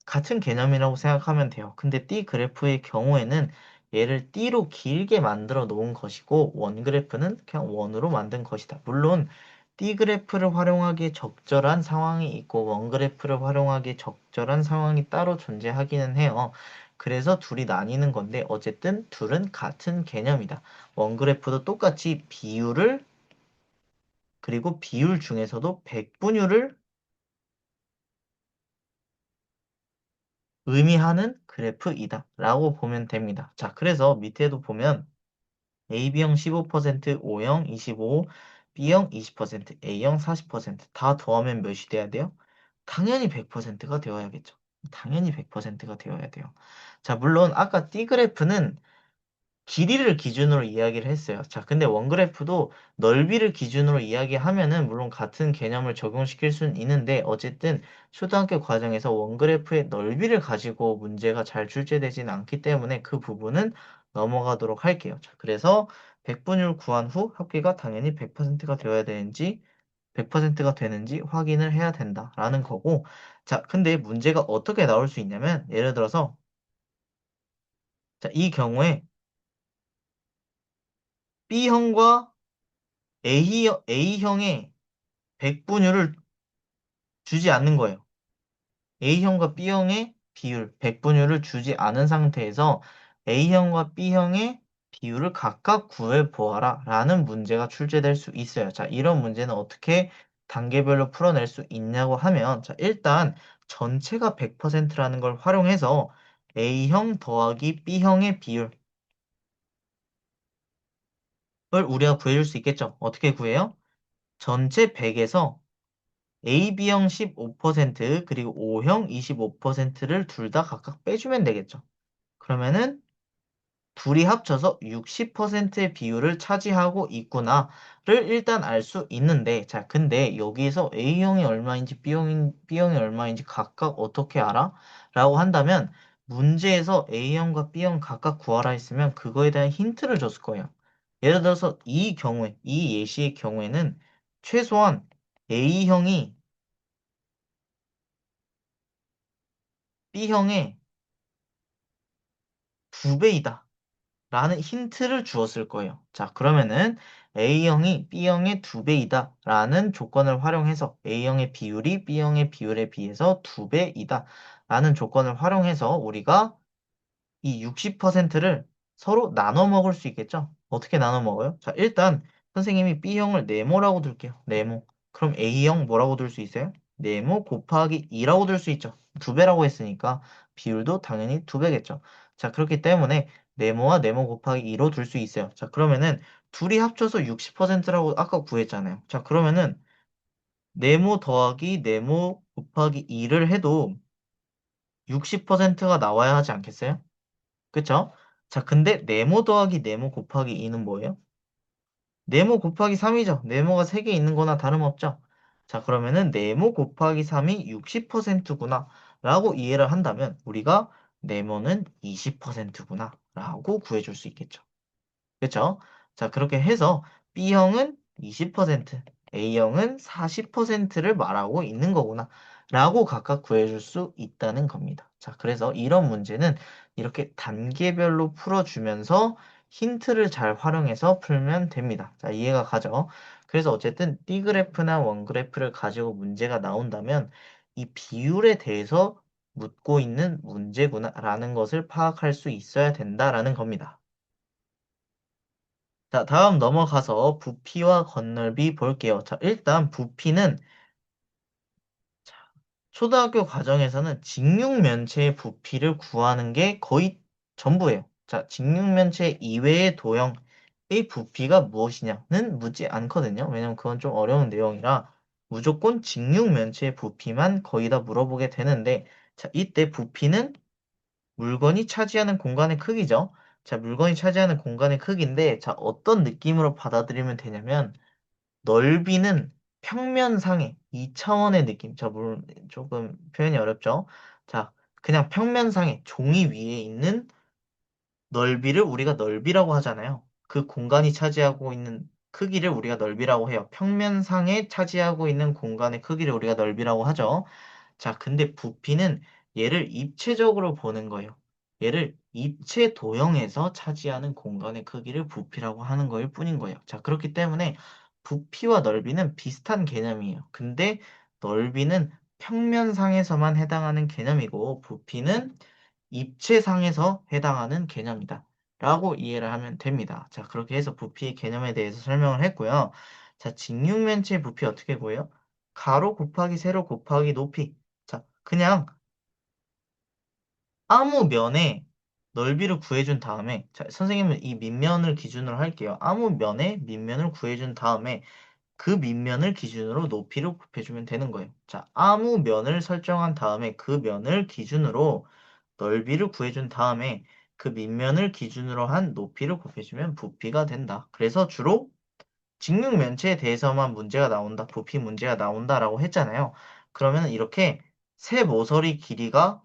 같은 개념이라고 생각하면 돼요. 근데 띠그래프의 경우에는 얘를 띠로 길게 만들어 놓은 것이고, 원그래프는 그냥 원으로 만든 것이다. 물론, 띠그래프를 활용하기에 적절한 상황이 있고, 원그래프를 활용하기에 적절한 상황이 따로 존재하기는 해요. 그래서 둘이 나뉘는 건데, 어쨌든 둘은 같은 개념이다. 원그래프도 똑같이 비율을, 그리고 비율 중에서도 백분율을 의미하는 그래프이다 라고 보면 됩니다. 자, 그래서 밑에도 보면 AB형 15%, O형 25, B형 20%, A형 40%다 더하면 몇이 돼야 돼요? 당연히 100%가 되어야겠죠. 당연히 100%가 되어야 돼요. 자, 물론 아까 D그래프는 길이를 기준으로 이야기를 했어요. 자, 근데 원그래프도 넓이를 기준으로 이야기하면은 물론 같은 개념을 적용시킬 수는 있는데 어쨌든 초등학교 과정에서 원그래프의 넓이를 가지고 문제가 잘 출제되지는 않기 때문에 그 부분은 넘어가도록 할게요. 자, 그래서 백분율 구한 후 합계가 당연히 100%가 되어야 되는지 100%가 되는지 확인을 해야 된다라는 거고. 자, 근데 문제가 어떻게 나올 수 있냐면 예를 들어서 자, 이 경우에 B형과 A형의 백분율을 주지 않는 거예요. A형과 B형의 비율, 백분율을 주지 않은 상태에서 A형과 B형의 비율을 각각 구해보아라 라는 문제가 출제될 수 있어요. 자, 이런 문제는 어떻게 단계별로 풀어낼 수 있냐고 하면, 자, 일단 전체가 100%라는 걸 활용해서 A형 더하기 B형의 비율을 우리가 구해줄 수 있겠죠. 어떻게 구해요? 전체 100에서 AB형 15% 그리고 O형 25%를 둘 다 각각 빼주면 되겠죠. 그러면은 둘이 합쳐서 60%의 비율을 차지하고 있구나를 일단 알 수 있는데 자 근데 여기에서 A형이 얼마인지 B형이 얼마인지 각각 어떻게 알아? 라고 한다면 문제에서 A형과 B형 각각 구하라 했으면 그거에 대한 힌트를 줬을 거예요. 예를 들어서 이 경우에 이 예시의 경우에는 최소한 A형이 B형의 두 배이다. 라는 힌트를 주었을 거예요. 자, 그러면은 A형이 B형의 두 배이다. 라는 조건을 활용해서 A형의 비율이 B형의 비율에 비해서 두 배이다. 라는 조건을 활용해서 우리가 이 60%를 서로 나눠 먹을 수 있겠죠? 어떻게 나눠 먹어요? 자, 일단 선생님이 B형을 네모라고 둘게요. 네모. 그럼 A형 뭐라고 둘 수 있어요? 네모 곱하기 2라고 둘 수 있죠. 두 배라고 했으니까 비율도 당연히 두 배겠죠. 자, 그렇기 때문에 네모와 네모 곱하기 2로 둘 수 있어요. 자, 그러면은 둘이 합쳐서 60%라고 아까 구했잖아요. 자, 그러면은 네모 더하기 네모 곱하기 2를 해도 60%가 나와야 하지 않겠어요? 그쵸? 자, 근데 네모 더하기 네모 곱하기 2는 뭐예요? 네모 곱하기 3이죠. 네모가 3개 있는 거나 다름없죠. 자, 그러면은 네모 곱하기 3이 60%구나 라고 이해를 한다면 우리가 네모는 20%구나 라고 구해줄 수 있겠죠. 그쵸? 자, 그렇게 해서 B형은 20%, A형은 40%를 말하고 있는 거구나. 라고 각각 구해줄 수 있다는 겁니다. 자, 그래서 이런 문제는 이렇게 단계별로 풀어주면서 힌트를 잘 활용해서 풀면 됩니다. 자, 이해가 가죠? 그래서 어쨌든 D그래프나 원그래프를 가지고 문제가 나온다면 이 비율에 대해서 묻고 있는 문제구나라는 것을 파악할 수 있어야 된다라는 겁니다. 자, 다음 넘어가서 부피와 건널비 볼게요. 자, 일단 부피는 초등학교 과정에서는 직육면체의 부피를 구하는 게 거의 전부예요. 자, 직육면체 이외의 도형의 부피가 무엇이냐는 묻지 않거든요. 왜냐면 그건 좀 어려운 내용이라 무조건 직육면체의 부피만 거의 다 물어보게 되는데, 자, 이때 부피는 물건이 차지하는 공간의 크기죠. 자, 물건이 차지하는 공간의 크기인데, 자, 어떤 느낌으로 받아들이면 되냐면, 넓이는 평면상의 2차원의 느낌. 자, 물론 조금 표현이 어렵죠. 자, 그냥 평면상의 종이 위에 있는 넓이를 우리가 넓이라고 하잖아요. 그 공간이 차지하고 있는 크기를 우리가 넓이라고 해요. 평면상에 차지하고 있는 공간의 크기를 우리가 넓이라고 하죠. 자, 근데 부피는 얘를 입체적으로 보는 거예요. 얘를 입체 도형에서 차지하는 공간의 크기를 부피라고 하는 거일 뿐인 거예요. 자, 그렇기 때문에 부피와 넓이는 비슷한 개념이에요. 근데 넓이는 평면상에서만 해당하는 개념이고 부피는 입체상에서 해당하는 개념이다. 라고 이해를 하면 됩니다. 자, 그렇게 해서 부피의 개념에 대해서 설명을 했고요. 자, 직육면체의 부피 어떻게 구해요? 가로 곱하기 세로 곱하기 높이. 자, 그냥 아무 면의 넓이를 구해준 다음에, 자, 선생님은 이 밑면을 기준으로 할게요. 아무 면의 밑면을 구해준 다음에 그 밑면을 기준으로 높이를 곱해주면 되는 거예요. 자, 아무 면을 설정한 다음에 그 면을 기준으로 넓이를 구해준 다음에 그 밑면을 기준으로 한 높이를 곱해주면 부피가 된다. 그래서 주로 직육면체에 대해서만 문제가 나온다, 부피 문제가 나온다라고 했잖아요. 그러면 이렇게 세 모서리 길이가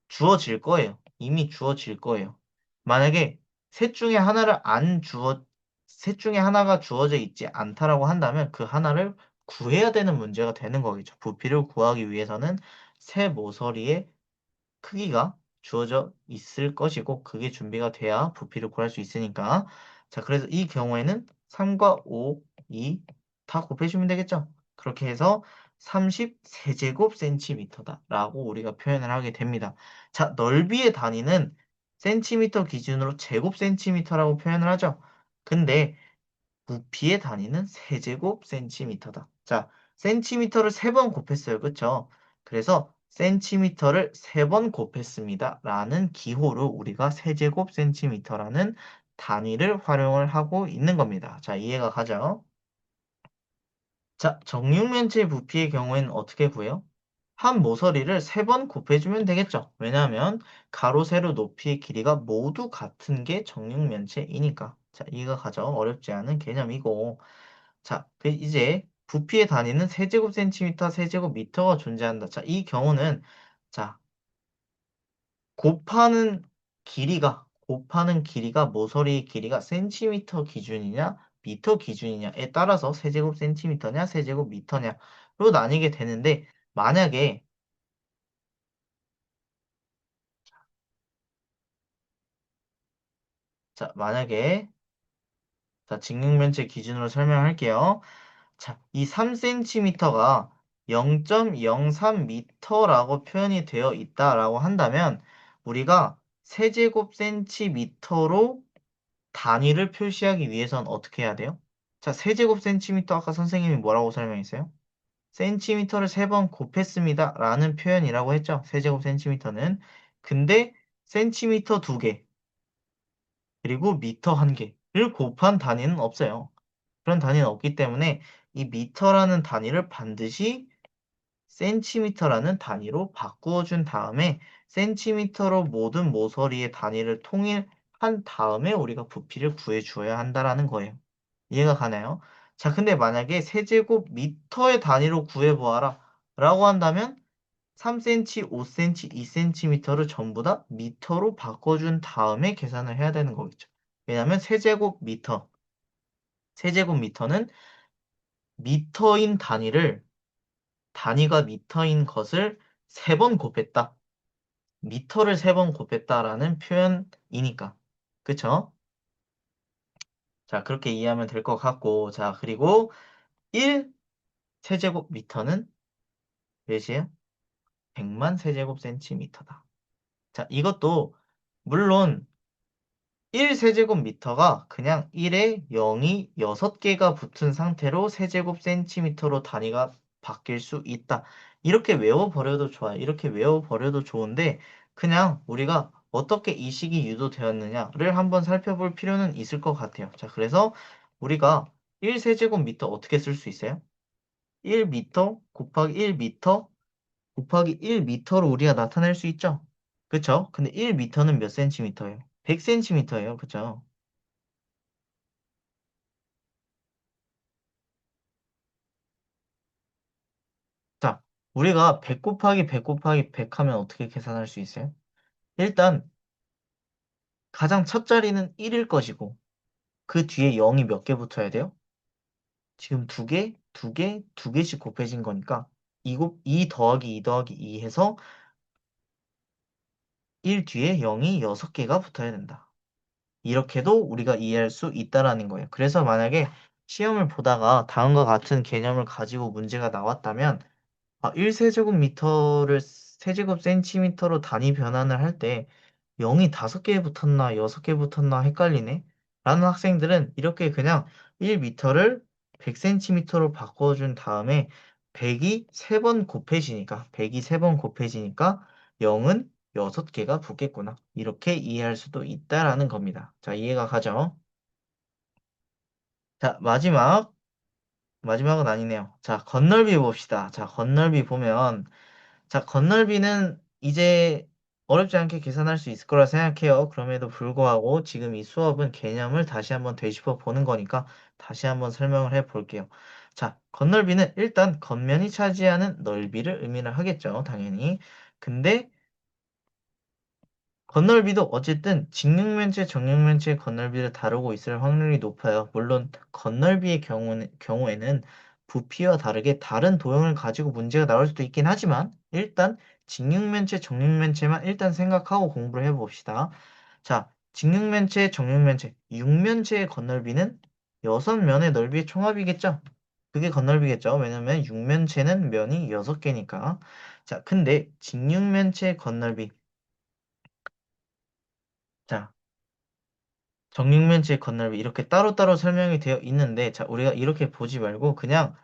주어질 거예요. 이미 주어질 거예요. 만약에 셋 중에 하나를 안 주어, 셋 중에 하나가 주어져 있지 않다라고 한다면 그 하나를 구해야 되는 문제가 되는 거겠죠. 부피를 구하기 위해서는 세 모서리의 크기가 주어져 있을 것이고 그게 준비가 돼야 부피를 구할 수 있으니까. 자, 그래서 이 경우에는 3과 5, 2 다 곱해주면 되겠죠. 그렇게 해서 33제곱센티미터다 라고 우리가 표현을 하게 됩니다. 자, 넓이의 단위는 센티미터 기준으로 제곱센티미터라고 표현을 하죠. 근데 부피의 단위는 세제곱센티미터다. 자, 센티미터를 세 번 곱했어요. 그쵸? 그래서 센티미터를 세 번 곱했습니다. 라는 기호로 우리가 세제곱센티미터라는 단위를 활용을 하고 있는 겁니다. 자, 이해가 가죠? 자, 정육면체 부피의 경우에는 어떻게 구해요? 한 모서리를 세 번 곱해주면 되겠죠. 왜냐하면 가로, 세로, 높이의 길이가 모두 같은 게 정육면체이니까. 자, 이해가 가죠? 어렵지 않은 개념이고. 자, 이제 부피의 단위는 세제곱센티미터, 세제곱미터가 존재한다. 자, 이 경우는 자, 곱하는 길이가 모서리의 길이가 센티미터 기준이냐, 미터 기준이냐에 따라서 세제곱센티미터냐, 세제곱미터냐로 나뉘게 되는데 만약에 만약에 자, 직육면체 기준으로 설명할게요. 자, 이 3cm가 0.03m라고 표현이 되어 있다라고 한다면 우리가 세제곱센티미터로 단위를 표시하기 위해선 어떻게 해야 돼요? 자, 세제곱센티미터 아까 선생님이 뭐라고 설명했어요? 센티미터를 세 번 곱했습니다. 라는 표현이라고 했죠. 세제곱센티미터는. 근데 센티미터 두 개, 그리고 미터 한 개를 곱한 단위는 없어요. 그런 단위는 없기 때문에 이 미터라는 단위를 반드시 센티미터라는 단위로 바꾸어 준 다음에 센티미터로 모든 모서리의 단위를 통일한 다음에 우리가 부피를 구해 주어야 한다라는 거예요. 이해가 가나요? 자, 근데 만약에 세제곱미터의 단위로 구해 보아라 라고 한다면 3cm, 5cm, 2cm를 전부 다 미터로 바꿔준 다음에 계산을 해야 되는 거겠죠. 왜냐하면 세제곱미터는 미터인 단위가 미터인 것을 세 번 곱했다. 미터를 세 번 곱했다라는 표현이니까. 그쵸? 자, 그렇게 이해하면 될 것 같고. 자, 그리고 1 세제곱미터는 몇이에요? 100만 세제곱센티미터다. 자, 이것도 물론 1 세제곱미터가 그냥 1에 0이 6개가 붙은 상태로 세제곱센티미터로 단위가 바뀔 수 있다. 이렇게 외워버려도 좋아요. 이렇게 외워버려도 좋은데 그냥 우리가 어떻게 이 식이 유도되었느냐를 한번 살펴볼 필요는 있을 것 같아요. 자, 그래서 우리가 1세제곱미터 어떻게 쓸 수 있어요? 1미터 곱하기 1미터 곱하기 1미터로 우리가 나타낼 수 있죠? 그쵸? 근데 1미터는 몇 센티미터예요? 100cm예요. 그쵸? 자, 우리가 100 곱하기 100 곱하기 100 하면 어떻게 계산할 수 있어요? 일단 가장 첫 자리는 1일 것이고 그 뒤에 0이 몇 개 붙어야 돼요? 지금 두 개, 두 개, 두 개씩 곱해진 거니까 2 더하기 2 더하기 2 해서 1 뒤에 0이 6개가 붙어야 된다. 이렇게도 우리가 이해할 수 있다라는 거예요. 그래서 만약에 시험을 보다가 다음과 같은 개념을 가지고 문제가 나왔다면 1세제곱미터를 세제곱 센티미터로 단위 변환을 할 때 0이 5개 붙었나 6개 붙었나 헷갈리네? 라는 학생들은 이렇게 그냥 1미터를 100cm로 바꿔준 다음에 100이 3번 곱해지니까 100이 3번 곱해지니까 0은 6개가 붙겠구나. 이렇게 이해할 수도 있다라는 겁니다. 자, 이해가 가죠? 자, 마지막은 아니네요. 자, 건널비 봅시다. 자, 건널비 보면 자, 건널비는 이제 어렵지 않게 계산할 수 있을 거라 생각해요. 그럼에도 불구하고 지금 이 수업은 개념을 다시 한번 되짚어 보는 거니까 다시 한번 설명을 해 볼게요. 자, 건널비는 일단 겉면이 차지하는 넓이를 의미를 하겠죠. 당연히. 근데 건널비도 어쨌든 직육면체, 정육면체의 건널비를 다루고 있을 확률이 높아요. 물론 건널비의 경우에는 부피와 다르게 다른 도형을 가지고 문제가 나올 수도 있긴 하지만 일단 직육면체, 정육면체만 일단 생각하고 공부를 해봅시다. 자, 직육면체, 정육면체, 육면체의 건널비는 여섯 면의 넓이의 총합이겠죠? 그게 건널비겠죠? 왜냐면 육면체는 면이 6개니까. 자, 근데 직육면체의 건널비 자, 정육면체 건널비 이렇게 따로따로 설명이 되어 있는데 자 우리가 이렇게 보지 말고 그냥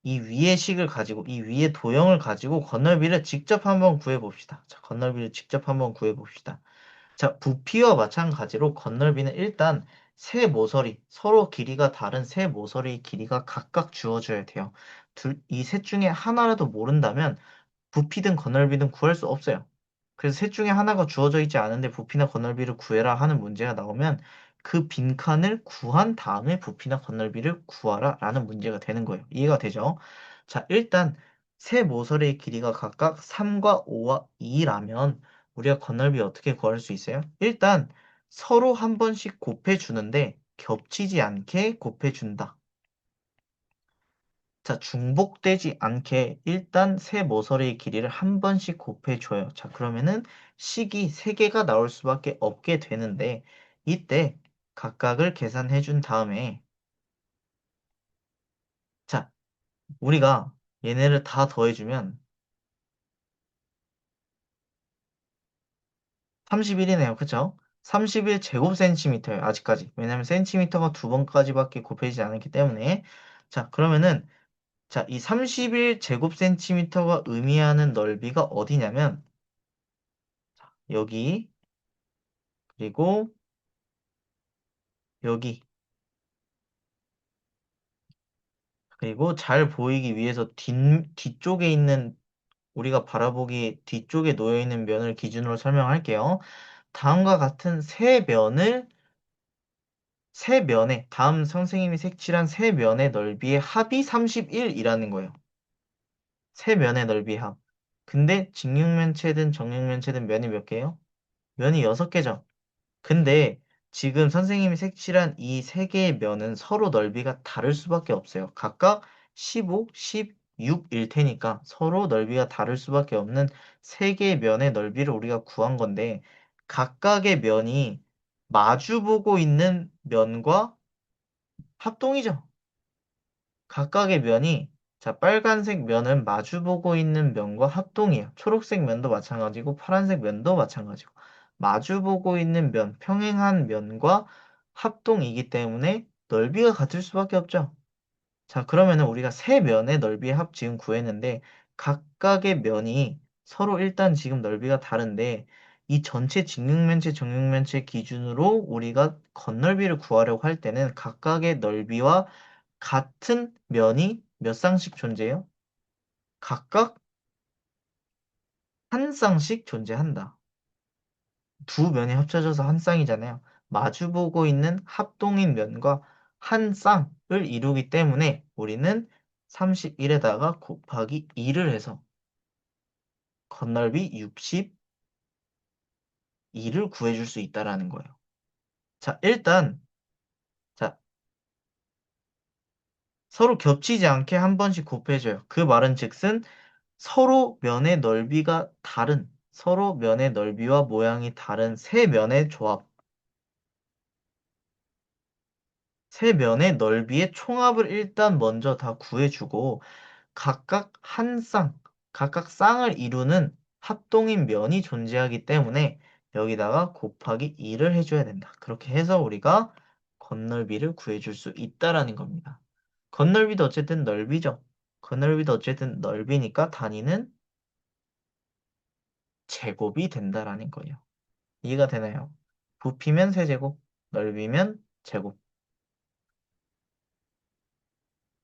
이 위의 식을 가지고 이 위의 도형을 가지고 건널비를 직접 한번 구해 봅시다. 자 건널비를 직접 한번 구해 봅시다. 자 부피와 마찬가지로 건널비는 일단 세 모서리 서로 길이가 다른 세 모서리의 길이가 각각 주어져야 돼요. 이 셋 중에 하나라도 모른다면 부피든 건널비든 구할 수 없어요. 그래서 셋 중에 하나가 주어져 있지 않은데 부피나 건널비를 구해라 하는 문제가 나오면 그 빈칸을 구한 다음에 부피나 건널비를 구하라 라는 문제가 되는 거예요. 이해가 되죠? 자, 일단 세 모서리의 길이가 각각 3과 5와 2라면 우리가 건널비 어떻게 구할 수 있어요? 일단 서로 한 번씩 곱해주는데 겹치지 않게 곱해준다. 자, 중복되지 않게 일단 세 모서리의 길이를 한 번씩 곱해줘요. 자, 그러면은 식이 세개가 나올 수밖에 없게 되는데 이때 각각을 계산해 준 다음에 자, 우리가 얘네를 다 더해주면 31이네요. 그쵸? 31 제곱센티미터예요. 아직까지. 왜냐면 센티미터가 두 번까지밖에 곱해지지 않았기 때문에 자, 그러면은 자, 이 31 제곱센티미터가 의미하는 넓이가 어디냐면 여기 그리고 여기 그리고 잘 보이기 위해서 뒤쪽에 있는 우리가 바라보기 뒤쪽에 놓여 있는 면을 기준으로 설명할게요. 다음과 같은 세 면의 다음 선생님이 색칠한 세 면의 넓이의 합이 31이라는 거예요. 세 면의 넓이의 합. 근데 직육면체든 정육면체든 면이 몇 개예요? 면이 6개죠. 근데 지금 선생님이 색칠한 이 세 개의 면은 서로 넓이가 다를 수밖에 없어요. 각각 15, 16일 테니까 서로 넓이가 다를 수밖에 없는 세 개의 면의 넓이를 우리가 구한 건데 각각의 면이 마주보고 있는 면과 합동이죠. 각각의 면이 자, 빨간색 면은 마주보고 있는 면과 합동이에요. 초록색 면도 마찬가지고 파란색 면도 마찬가지고 마주보고 있는 면, 평행한 면과 합동이기 때문에 넓이가 같을 수밖에 없죠. 자, 그러면은 우리가 세 면의 넓이의 합 지금 구했는데 각각의 면이 서로 일단 지금 넓이가 다른데 이 전체 직육면체, 정육면체 기준으로 우리가 건널비를 구하려고 할 때는 각각의 넓이와 같은 면이 몇 쌍씩 존재해요? 각각 한 쌍씩 존재한다. 두 면이 합쳐져서 한 쌍이잖아요. 마주보고 있는 합동인 면과 한 쌍을 이루기 때문에 우리는 31에다가 곱하기 2를 해서 건널비 62를 구해줄 수 있다라는 거예요. 자, 일단 자, 서로 겹치지 않게 한 번씩 곱해줘요. 그 말은 즉슨 서로 면의 넓이가 다른, 서로 면의 넓이와 모양이 다른 세 면의 조합, 세 면의 넓이의 총합을 일단 먼저 다 구해주고 각각 한 쌍, 각각 쌍을 이루는 합동인 면이 존재하기 때문에 여기다가 곱하기 2를 해줘야 된다. 그렇게 해서 우리가 건널비를 구해줄 수 있다라는 겁니다. 건널비도 어쨌든 넓이죠. 건널비도 어쨌든 넓이니까 단위는 제곱이 된다라는 거예요. 이해가 되나요? 부피면 세제곱, 넓이면 제곱.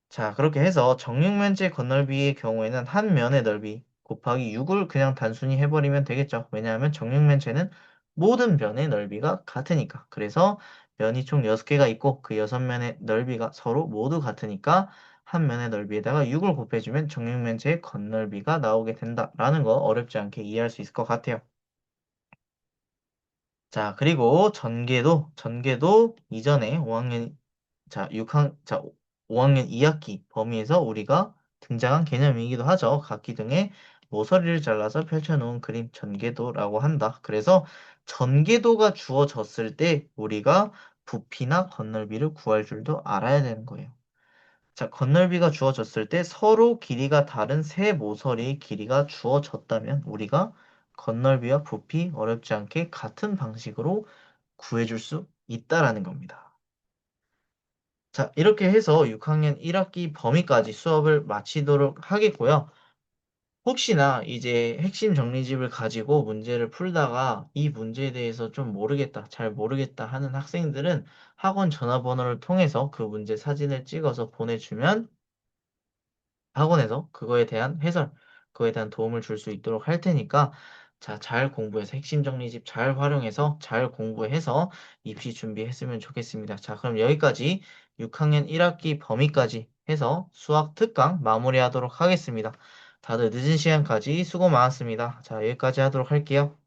자, 그렇게 해서 정육면체 건널비의 경우에는 한 면의 넓이 곱하기 6을 그냥 단순히 해버리면 되겠죠. 왜냐하면 정육면체는 모든 면의 넓이가 같으니까. 그래서 면이 총 6개가 있고 그 6면의 넓이가 서로 모두 같으니까 한 면의 넓이에다가 6을 곱해주면 정육면체의 건널비가 나오게 된다라는 거 어렵지 않게 이해할 수 있을 것 같아요. 자, 그리고 전개도 이전에 5학년 자, 5학년 2학기 범위에서 우리가 등장한 개념이기도 하죠. 각기둥에 모서리를 잘라서 펼쳐놓은 그림 전개도라고 한다. 그래서 전개도가 주어졌을 때 우리가 부피나 건널비를 구할 줄도 알아야 되는 거예요. 자, 건널비가 주어졌을 때 서로 길이가 다른 세 모서리의 길이가 주어졌다면 우리가 건널비와 부피 어렵지 않게 같은 방식으로 구해줄 수 있다라는 겁니다. 자, 이렇게 해서 6학년 1학기 범위까지 수업을 마치도록 하겠고요. 혹시나 이제 핵심 정리집을 가지고 문제를 풀다가 이 문제에 대해서 좀 모르겠다, 잘 모르겠다 하는 학생들은 학원 전화번호를 통해서 그 문제 사진을 찍어서 보내주면 학원에서 그거에 대한 해설, 그거에 대한 도움을 줄 수 있도록 할 테니까 자, 잘 공부해서 핵심 정리집 잘 활용해서 잘 공부해서 입시 준비했으면 좋겠습니다. 자, 그럼 여기까지 6학년 1학기 범위까지 해서 수학 특강 마무리하도록 하겠습니다. 다들 늦은 시간까지 수고 많았습니다. 자, 여기까지 하도록 할게요.